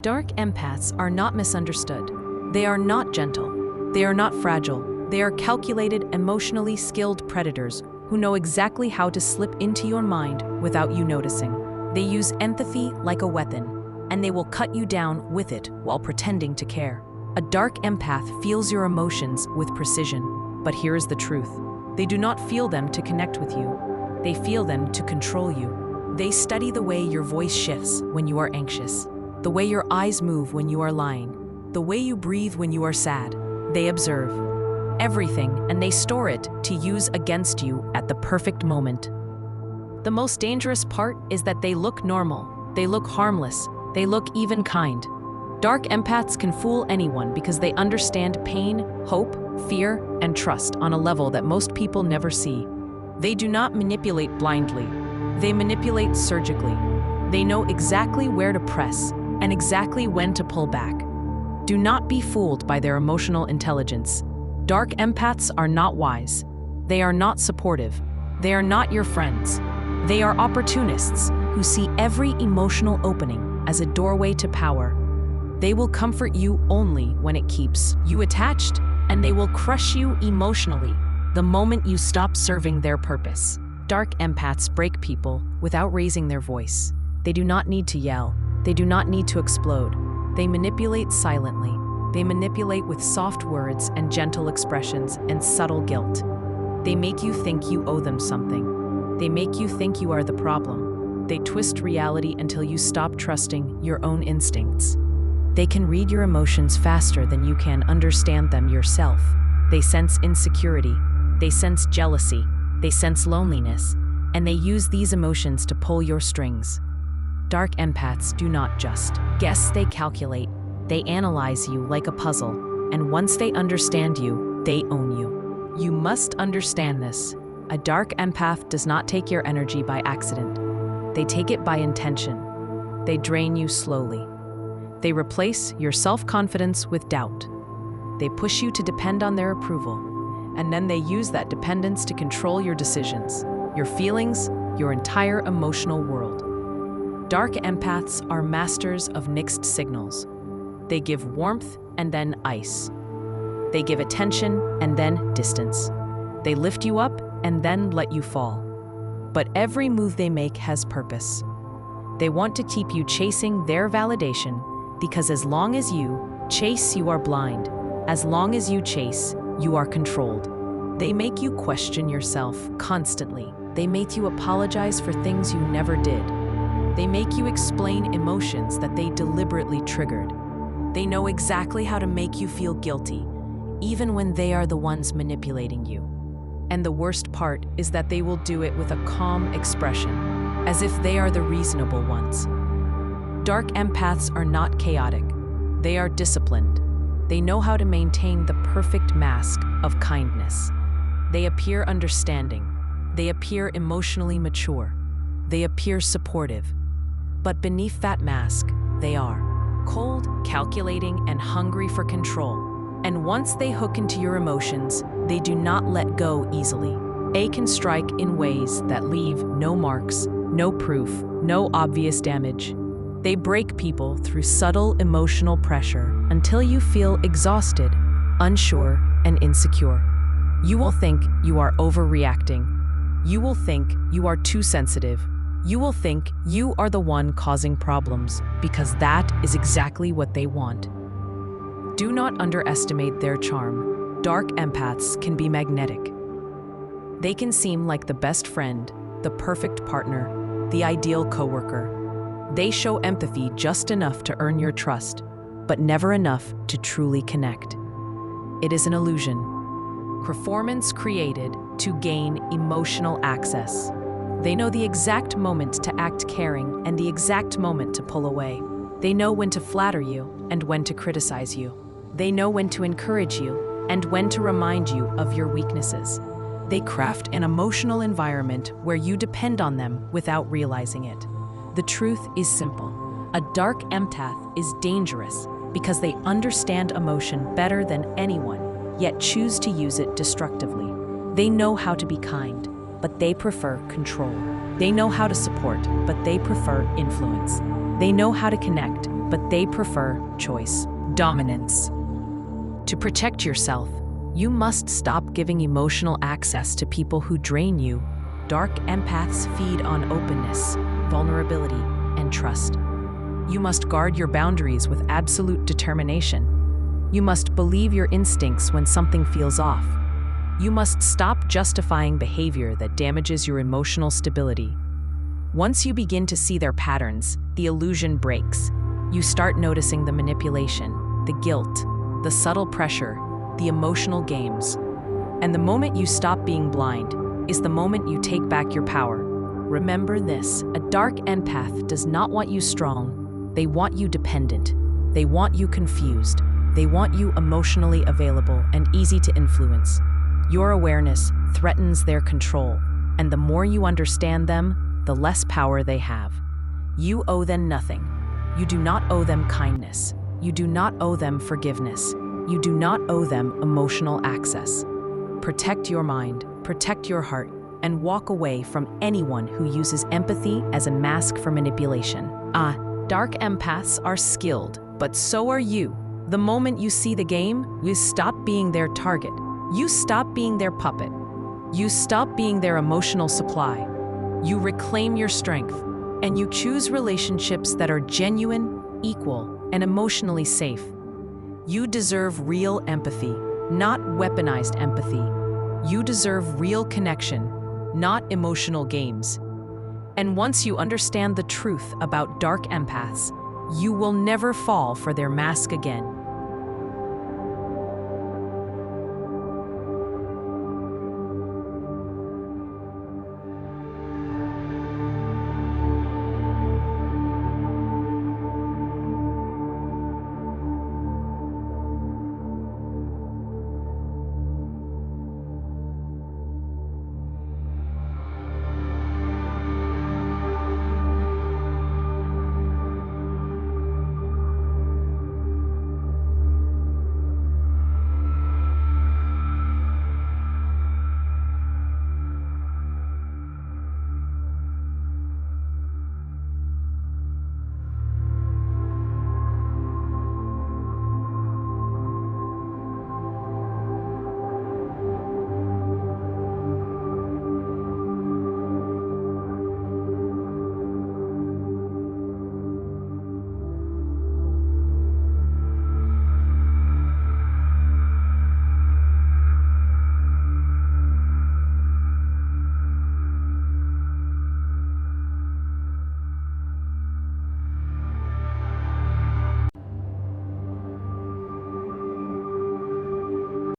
Dark empaths are not misunderstood. They are not gentle. They are not fragile. They are calculated, emotionally skilled predators who know exactly how to slip into your mind without you noticing. They use empathy like a weapon, and they will cut you down with it while pretending to care. A dark empath feels your emotions with precision, but here is the truth. They do not feel them to connect with you. They feel them to control you. They study the way your voice shifts when you are anxious, the way your eyes move when you are lying, the way you breathe when you are sad. They observe everything, and they store it to use against you at the perfect moment. The most dangerous part is that they look normal, they look harmless, they look even kind. Dark empaths can fool anyone because they understand pain, hope, fear, and trust on a level that most people never see. They do not manipulate blindly. They manipulate surgically. They know exactly where to press and exactly when to pull back. Do not be fooled by their emotional intelligence. Dark empaths are not wise. They are not supportive. They are not your friends. They are opportunists who see every emotional opening as a doorway to power. They will comfort you only when it keeps you attached, and they will crush you emotionally the moment you stop serving their purpose. Dark empaths break people without raising their voice. They do not need to yell. They do not need to explode. They manipulate silently. They manipulate with soft words and gentle expressions and subtle guilt. They make you think you owe them something. They make you think you are the problem. They twist reality until you stop trusting your own instincts. They can read your emotions faster than you can understand them yourself. They sense insecurity. They sense jealousy. They sense loneliness. And they use these emotions to pull your strings. Dark empaths do not just guess, they calculate. They analyze you like a puzzle, and once they understand you, they own you. You must understand this. A dark empath does not take your energy by accident. They take it by intention. They drain you slowly. They replace your self-confidence with doubt. They push you to depend on their approval, and then they use that dependence to control your decisions, your feelings, your entire emotional world. Dark empaths are masters of mixed signals. They give warmth and then ice. They give attention and then distance. They lift you up and then let you fall. But every move they make has purpose. They want to keep you chasing their validation because as long as you chase, you are blind. As long as you chase, you are controlled. They make you question yourself constantly. They make you apologize for things you never did. They make you explain emotions that they deliberately triggered. They know exactly how to make you feel guilty, even when they are the ones manipulating you. And the worst part is that they will do it with a calm expression, as if they are the reasonable ones. Dark empaths are not chaotic. They are disciplined. They know how to maintain the perfect mask of kindness. They appear understanding. They appear emotionally mature. They appear supportive. But beneath that mask, they are cold, calculating, and hungry for control. And once they hook into your emotions, they do not let go easily. They can strike in ways that leave no marks, no proof, no obvious damage. They break people through subtle emotional pressure until you feel exhausted, unsure, and insecure. You will think you are overreacting. You will think you are too sensitive. You will think you are the one causing problems because that is exactly what they want. Do not underestimate their charm. Dark empaths can be magnetic. They can seem like the best friend, the perfect partner, the ideal coworker. They show empathy just enough to earn your trust, but never enough to truly connect. It is an illusion. Performance created to gain emotional access. They know the exact moment to act caring and the exact moment to pull away. They know when to flatter you and when to criticize you. They know when to encourage you and when to remind you of your weaknesses. They craft an emotional environment where you depend on them without realizing it. The truth is simple. A dark empath is dangerous because they understand emotion better than anyone, yet choose to use it destructively. They know how to be kind, but they prefer control. They know how to support, but they prefer influence. They know how to connect, but they prefer choice, dominance. To protect yourself, you must stop giving emotional access to people who drain you. Dark empaths feed on openness, vulnerability, and trust. You must guard your boundaries with absolute determination. You must believe your instincts when something feels off. You must stop justifying behavior that damages your emotional stability. Once you begin to see their patterns, the illusion breaks. You start noticing the manipulation, the guilt, the subtle pressure, the emotional games. And the moment you stop being blind is the moment you take back your power. Remember this: a dark empath does not want you strong. They want you dependent. They want you confused. They want you emotionally available and easy to influence. Your awareness threatens their control, and the more you understand them, the less power they have. You owe them nothing. You do not owe them kindness. You do not owe them forgiveness. You do not owe them emotional access. Protect your mind, protect your heart, and walk away from anyone who uses empathy as a mask for manipulation. Dark empaths are skilled, but so are you. The moment you see the game, you stop being their target. You stop being their puppet. You stop being their emotional supply. You reclaim your strength, and you choose relationships that are genuine, equal, and emotionally safe. You deserve real empathy, not weaponized empathy. You deserve real connection, not emotional games. And once you understand the truth about dark empaths, you will never fall for their mask again.